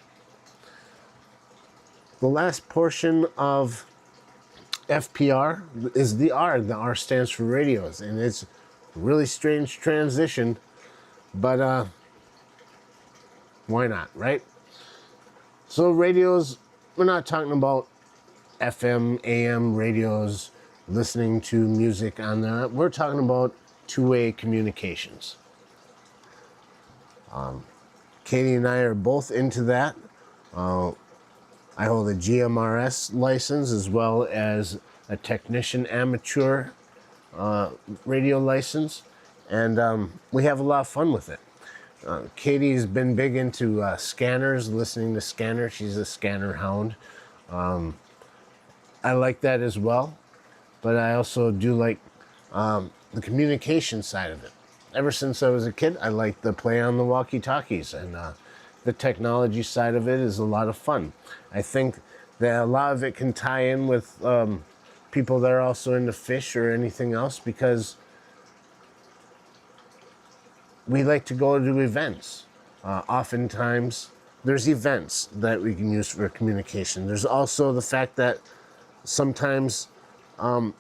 The last portion of FPR is the R. The R stands for radios, and it's a really strange transition, but why not, right? So radios, we're not talking about FM, AM radios, listening to music on there. We're talking about two-way communications. Katie and I are both into that. I hold a GMRS license as well as a technician amateur radio license, and we have a lot of fun with it. Katie's been big into scanners, listening to scanners. She's a scanner hound. I like that as well, but I also do like the communication side of it. Ever since I was a kid, I liked the play on the walkie-talkies, and the technology side of it is a lot of fun. I think that a lot of it can tie in with people that are also into fish or anything else, because we like to go to events. Oftentimes, there's events that we can use for communication. There's also the fact that sometimes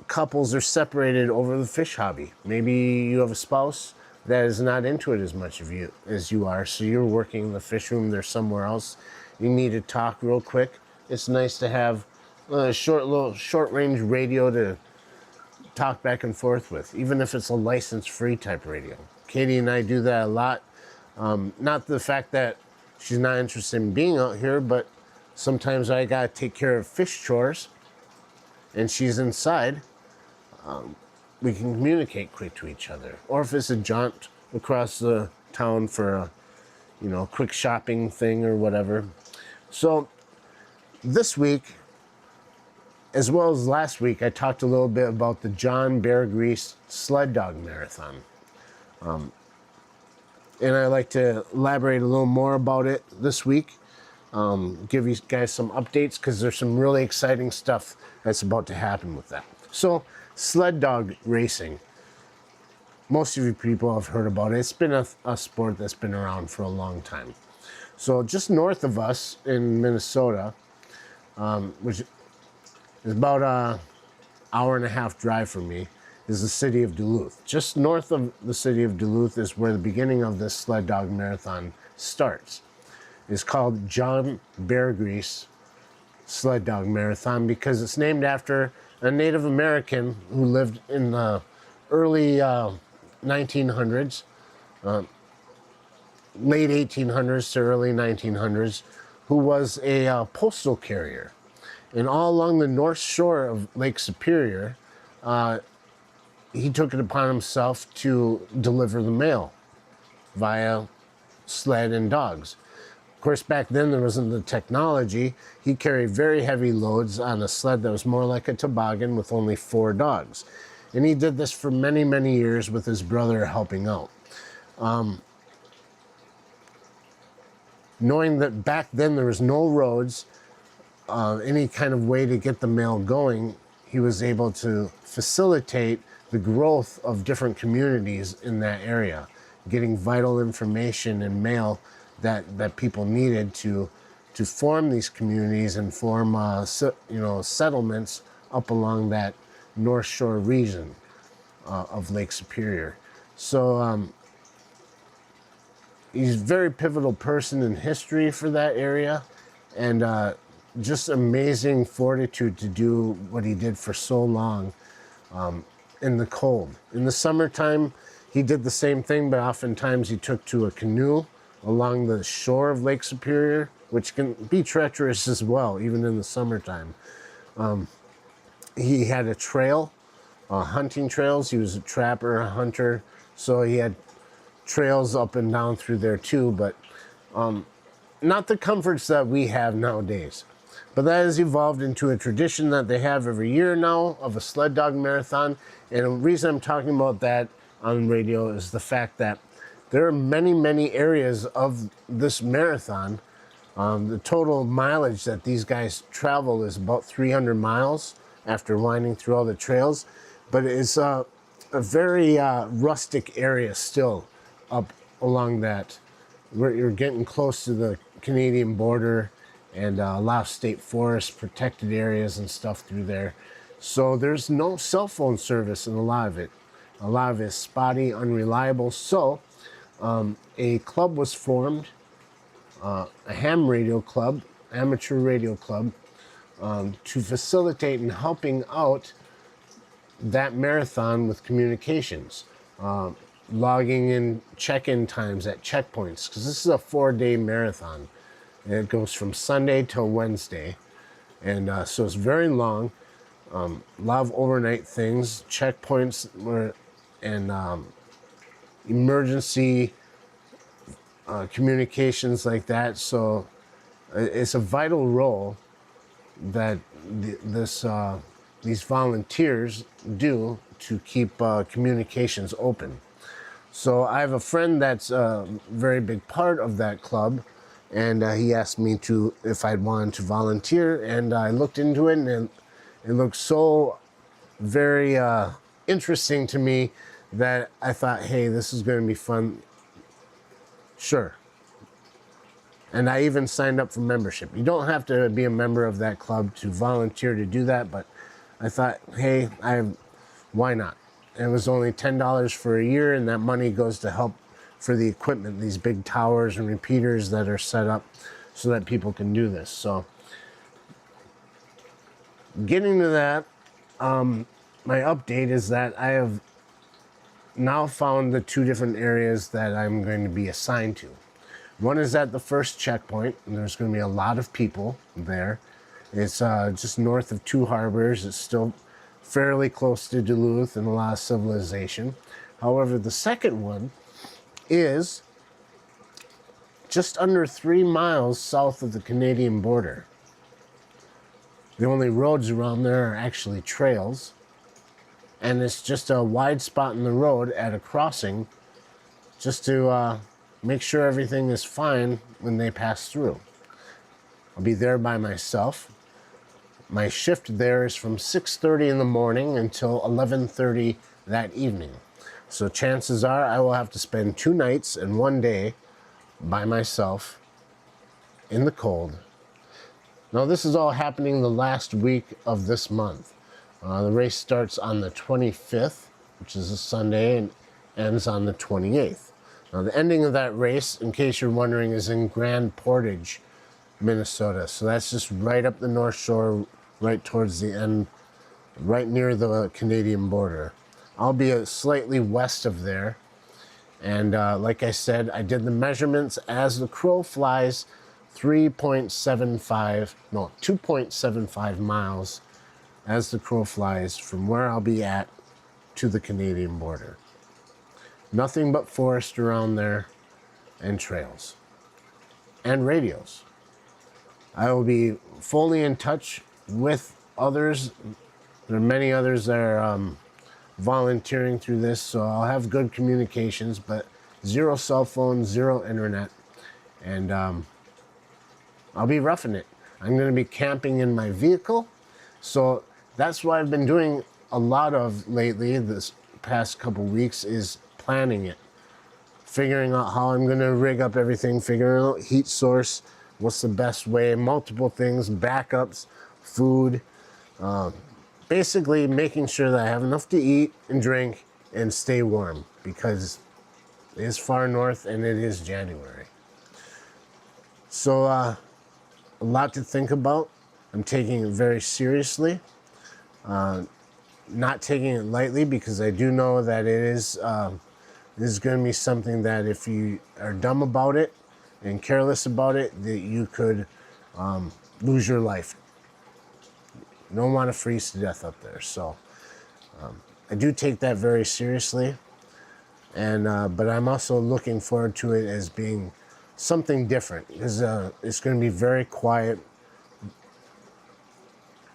couples are separated over the fish hobby. Maybe you have a spouse that is not into it as much as you are, so you're working in the fish room, they're somewhere else. You need to talk real quick. It's nice to have a short range radio to talk back and forth with, even if it's a license-free type radio. Katie and I do that a lot. Not the fact that she's not interested in being out here, but sometimes I gotta take care of fish chores and she's inside. We can communicate quick to each other. Or if it's a jaunt across the town for a quick shopping thing or whatever. So this week, as well as last week, I talked a little bit about the John Beargrease Sled Dog Marathon. And I'd like to elaborate a little more about it this week. Give you guys some updates, because there's some really exciting stuff that's about to happen with that. So, sled dog racing. Most of you people have heard about it. It's been a sport that's been around for a long time. So just north of us in Minnesota, which is about an hour and a half drive from me, is the city of Duluth. Just north of the city of Duluth is where the beginning of this sled dog marathon starts. It's called John Beargrease Sled Dog Marathon because it's named after a Native American who lived in the early 1900s, late 1800s to early 1900s, who was a postal carrier. And all along the north shore of Lake Superior, he took it upon himself to deliver the mail via sled and dogs. Of course, back then there wasn't the technology. He carried very heavy loads on a sled that was more like a toboggan with only 4 dogs. And he did this for many, many years with his brother helping out. Knowing that back then there was no roads, any kind of way to get the mail going, he was able to facilitate the growth of different communities in that area, getting vital information and mail that people needed to form these communities and form settlements up along that North Shore region of Lake Superior. So he's a very pivotal person in history for that area, and just amazing fortitude to do what he did for so long in the cold. In the summertime, he did the same thing, but oftentimes he took to a canoe along the shore of Lake Superior, which can be treacherous as well, even in the summertime. He had a trail, hunting trails. He was a trapper, a hunter, so he had trails up and down through there too, but not the comforts that we have nowadays. But that has evolved into a tradition that they have every year now of a sled dog marathon. And the reason I'm talking about that on radio is the fact that there are many, many areas of this marathon The total mileage that these guys travel is about 300 miles after winding through all the trails, but it's a very rustic area still up along that, where you're getting close to the Canadian border and a lot of state forest protected areas and stuff through there. So there's no cell phone service in a lot of it. A lot of it's spotty, unreliable. So a club was formed, a ham radio club, amateur radio club, to facilitate and helping out that marathon with communications, logging in check-in times at checkpoints, because this is a 4-day marathon. And it goes from Sunday till Wednesday, and so it's very long. A lot of overnight things, checkpoints, and emergency communications like that. So it's a vital role that these volunteers do to keep communications open. So I have a friend that's a very big part of that club, and he asked me if I'd wanted to volunteer, and I looked into it, and it looked so very interesting to me that I thought, hey, this is going to be fun. Sure. And I even signed up for membership. You don't have to be a member of that club to volunteer to do that, but I thought, hey, why not? It was only $10 for a year, and that money goes to help for the equipment, these big towers and repeaters that are set up so that people can do this. So getting to that, my update is that I have now found the 2 different areas that I'm going to be assigned to. One is at the first checkpoint, and there's going to be a lot of people there. It's just north of 2 harbors. It's still fairly close to Duluth and a lot of civilization. However, the second one is just under 3 miles south of the Canadian border. The only roads around there are actually trails, and it's just a wide spot in the road at a crossing just to make sure everything is fine when they pass through. I'll be there by myself. My shift there is from 6:30 in the morning until 11:30 that evening. So chances are I will have to spend 2 nights and 1 day by myself in the cold. Now this is all happening the last week of this month. The race starts on the 25th, which is a Sunday, and ends on the 28th. Now the ending of that race, in case you're wondering, is in Grand Portage, Minnesota. So that's just right up the North Shore, right towards the end, right near the Canadian border. I'll be slightly west of there. And like I said, I did the measurements as the crow flies, 2.75 miles as the crow flies from where I'll be at to the Canadian border. Nothing but forest around there and trails and radios. I will be fully in touch with others. There are many others that are volunteering through this, so I'll have good communications, but 0 cell phones, 0 internet, and I'll be roughing it. I'm going to be camping in my vehicle, so that's what I've been doing a lot of lately this past couple weeks, is planning it, figuring out how I'm going to rig up everything, figuring out heat source, what's the best way, multiple things, backups, food, basically making sure that I have enough to eat and drink and stay warm, because it is far north and it is January. So a lot to think about. I'm taking it very seriously, not taking it lightly, because I do know that it is going to be something that if you are dumb about it and careless about it, that you could lose your life. You don't want to freeze to death up there. So I do take that very seriously, and but I'm also looking forward to it as being something different, because it's going to be very quiet.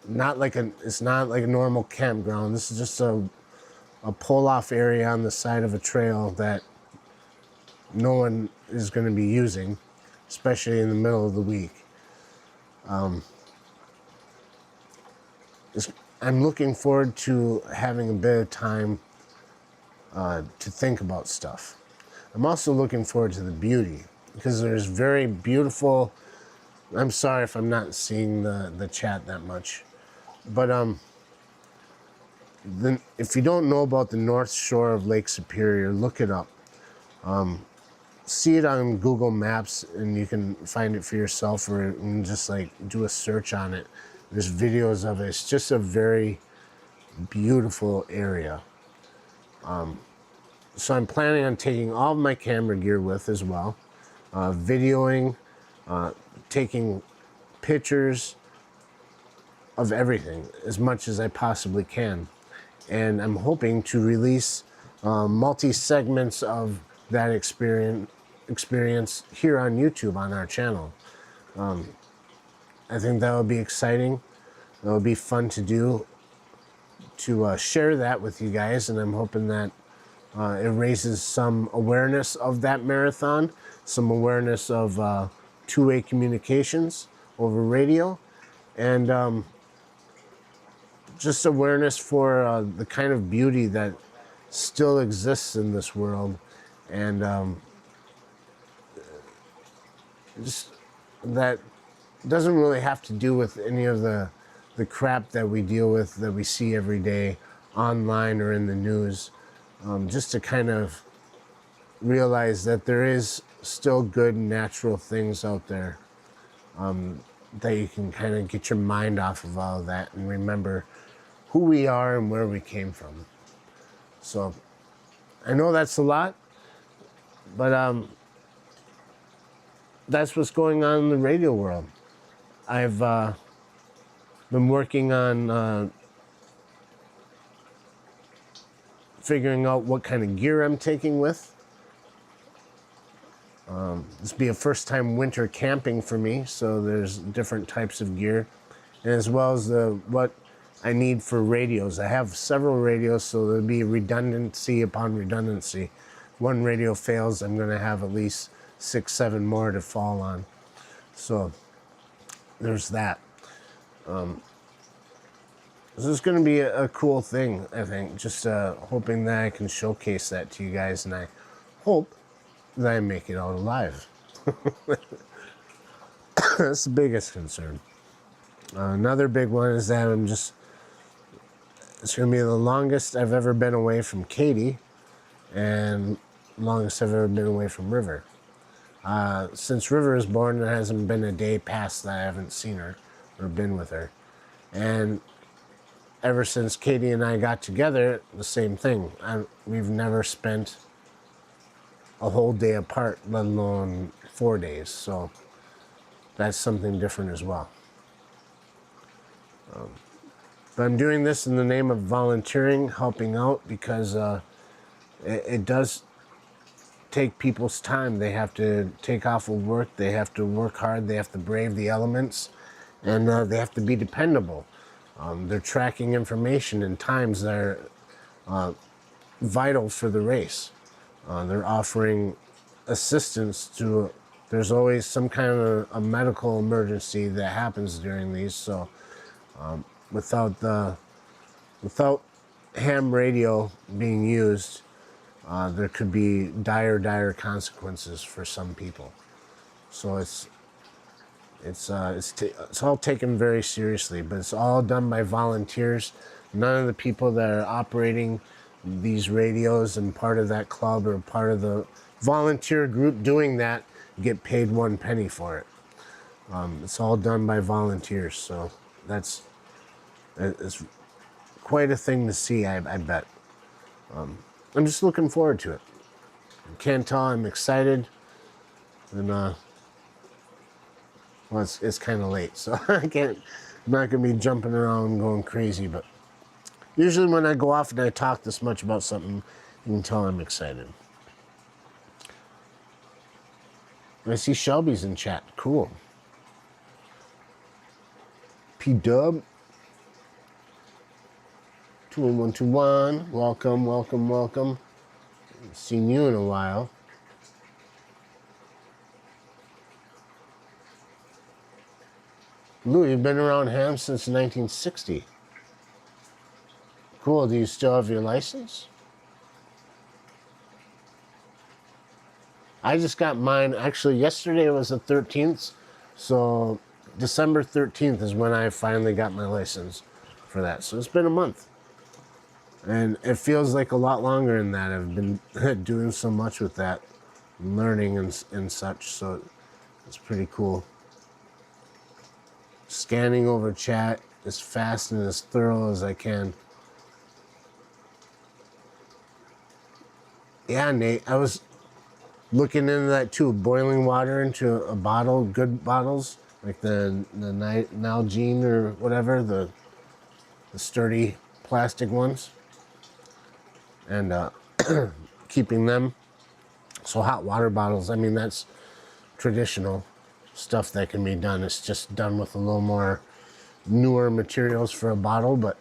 It's not like a normal campground. This is just a pull-off area on the side of a trail that no one is going to be using. especially in the middle of the week. I'm looking forward to having a bit of time to think about stuff. I'm also looking forward to the beauty, because there's very beautiful, I'm sorry if I'm not seeing the chat that much, but if you don't know about the North Shore of Lake Superior, look it up. See it on Google Maps, and you can find it for yourself, or you can just like do a search on it. There's videos of it. It's just a very beautiful area. So I'm planning on taking all of my camera gear with as well, videoing, taking pictures of everything as much as I possibly can. And I'm hoping to release multi-segments of that experience here on YouTube on our channel. I think that would be exciting. It would be fun to do, to share that with you guys, and I'm hoping that it raises some awareness of that marathon, some awareness of two-way communications over radio, and just awareness for the kind of beauty that still exists in this world, and just that doesn't really have to do with any of the crap that we deal with, that we see every day online or in the news. Just to kind of realize that there is still good natural things out there, that you can kind of get your mind off of all of that and remember who we are and where we came from. So I know that's a lot, but that's what's going on in the radio world. I've been working on figuring out what kind of gear I'm taking with. This will be a first time winter camping for me, so there's different types of gear, and as well as what I need for radios. I have several radios, so there'll be redundancy upon redundancy. One radio fails, I'm going to have at least 6, 7 more to fall on. So there's that. This is going to be a cool thing, I think. Just hoping that I can showcase that to you guys, and I hope that I make it out alive. That's the biggest concern. Another big one is that it's going to be the longest I've ever been away from Katie, and longest I've ever been away from River. Since River was born, there hasn't been a day past that I haven't seen her or been with her. And ever since Katie and I got together, the same thing. We've never spent a whole day apart, let alone 4 days. So that's something different as well. But I'm doing this in the name of volunteering, helping out, because it does take people's time. They have to take off of work, they have to work hard, they have to brave the elements, and they have to be dependable. They're tracking information in times that are vital for the race. They're offering assistance to, there's always some kind of a medical emergency that happens during these, so without ham radio being used, there could be dire consequences for some people. So it's all taken very seriously, but it's all done by volunteers. None of the people that are operating these radios and part of that club or part of the volunteer group doing that get paid 1 penny for it. It's all done by volunteers, so it's quite a thing to see, I bet. I'm just looking forward to it. You can't tell I'm excited, and well, it's kind of late, so I'm not gonna be jumping around going crazy, but usually when I go off and I talk this much about something, you can tell I'm excited. I see Shelby's in chat. Cool. P-Dub. 21121. Welcome, welcome, welcome. Haven't seen you in a while. Lou, you've been around hams since 1960. Cool. Do you still have your license? I just got mine. Actually, yesterday was the 13th. So December 13th is when I finally got my license for that. So it's been a month. And it feels like a lot longer than that. I've been doing so much with that, learning and such. So it's pretty cool. Scanning over chat as fast and as thorough as I can. Yeah, Nate, I was looking into that too, boiling water into a bottle, good bottles, like the Nalgene or whatever, the sturdy plastic ones, and keeping them. So hot water bottles, I mean, that's traditional stuff that can be done. It's just done with a little more newer materials for a bottle, but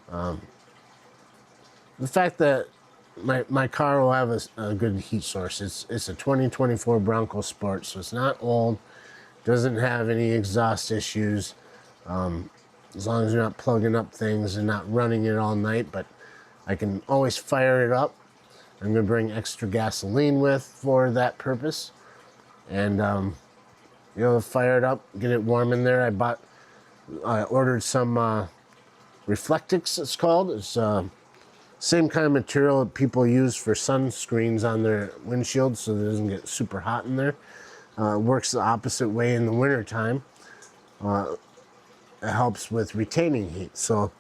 the fact that my car will have a good heat source. It's a 2024 Bronco Sport, so it's not old, doesn't have any exhaust issues, as long as you're not plugging up things and not running it all night. But I can always fire it up. I'm going to bring extra gasoline for that purpose, and fire it up, get it warm in there. I ordered some Reflectix, it's called. It's same kind of material that people use for sunscreens on their windshield so that it doesn't get super hot in there. It works the opposite way in the winter time. It helps with retaining heat. So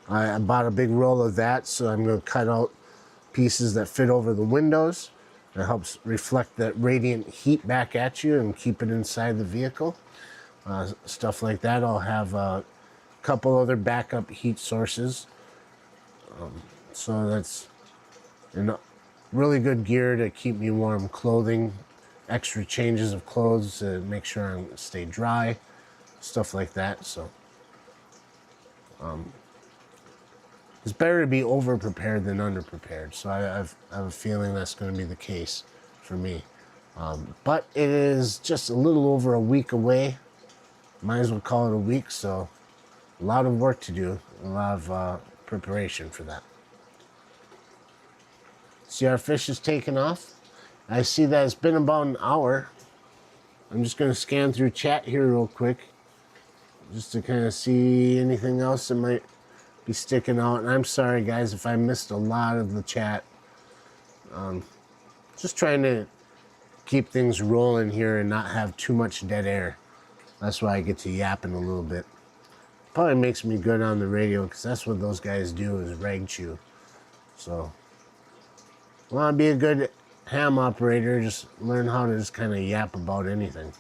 I bought a big roll of that, so I'm going to cut out pieces that fit over the windows. It helps reflect that radiant heat back at you and keep it inside the vehicle. Stuff like that. I'll have a couple other backup heat sources. So that's really good gear to keep me warm. Clothing, extra changes of clothes to make sure I stay dry, stuff like that. So it's better to be over prepared than under prepared. So I have a feeling that's going to be the case for me. But it is just a little over a week away. Might as well call it a week. So a lot of work to do, a lot of preparation for that. See, our fish is taking off. I see that it's been about an hour. I'm just going to scan through chat here real quick, just to kind of see anything else that might be sticking out. And I'm sorry, guys, if I missed a lot of the chat. Just trying to keep things rolling here and not have too much dead air. That's why I get to yapping a little bit. Probably makes me good on the radio, because that's what those guys do, is rag chew. So, want to be a good ham operator, just learn how to just kind of yap about anything.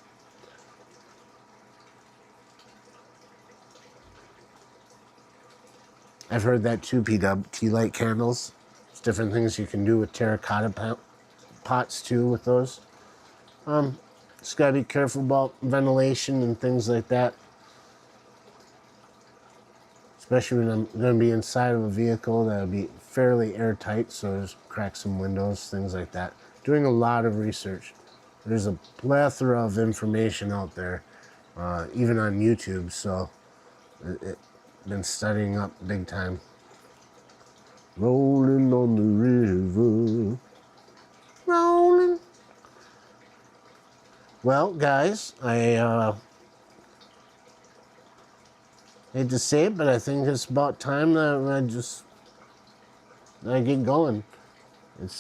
I've heard that too, P-Dub. Tea light candles. There's different things you can do with terracotta pots too with those. Just gotta be careful about ventilation and things like that. Especially when I'm going to be inside of a vehicle that'll be fairly airtight, so just crack some windows, things like that. Doing a lot of research. There's a plethora of information out there, even on YouTube, so been studying up big time. Rolling on the river. Rolling. Well, guys, I hate to say it, but I think it's about time that I get going. It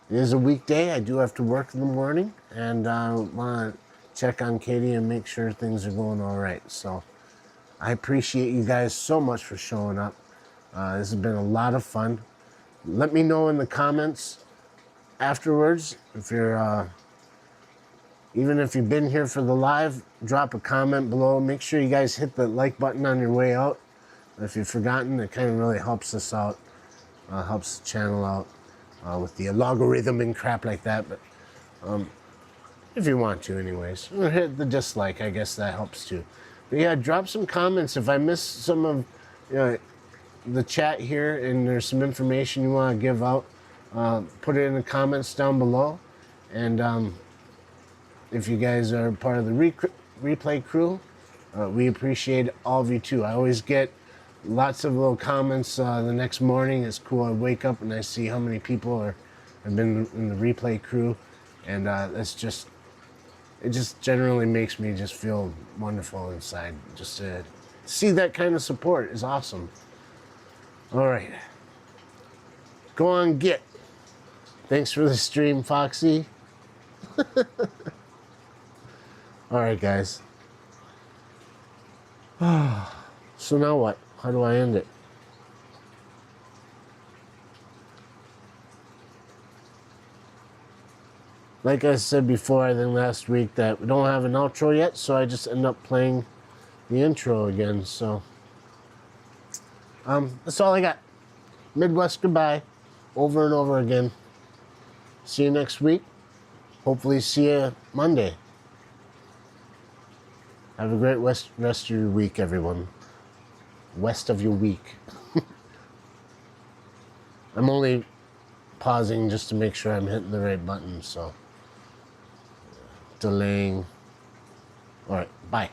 is a weekday. I do have to work in the morning, and I want to check on Katie and make sure things are going all right. So I appreciate you guys so much for showing up. This has been a lot of fun. Let me know in the comments afterwards if you're even if you've been here for the live, drop a comment below. Make sure you guys hit the like button on your way out. If you've forgotten, it kind of really helps us out, helps the channel out with the logarithm and crap like that. But if you want to, anyways, or hit the dislike. I guess that helps too. But yeah, drop some comments if I missed some of the chat here and there's some information you want to give out. Put it in the comments down below, and if you guys are part of the replay crew. We appreciate all of you too. I always get lots of little comments the next morning. It's cool. I wake up and I see how many people have been in the replay crew, and it just generally makes me just feel wonderful inside. Just to see that kind of support is awesome. All right, go on, Git. Thanks for the stream, Foxy. All right, guys. So now what? How do I end it? Like I said before, I think last week, that we don't have an outro yet, so I just end up playing the intro again. So that's all I got. Midwest goodbye, over and over again. See you next week. Hopefully see you Monday. Have a great rest of your week, everyone. West of your week. I'm only pausing just to make sure I'm hitting the right button, so delaying. All right, bye.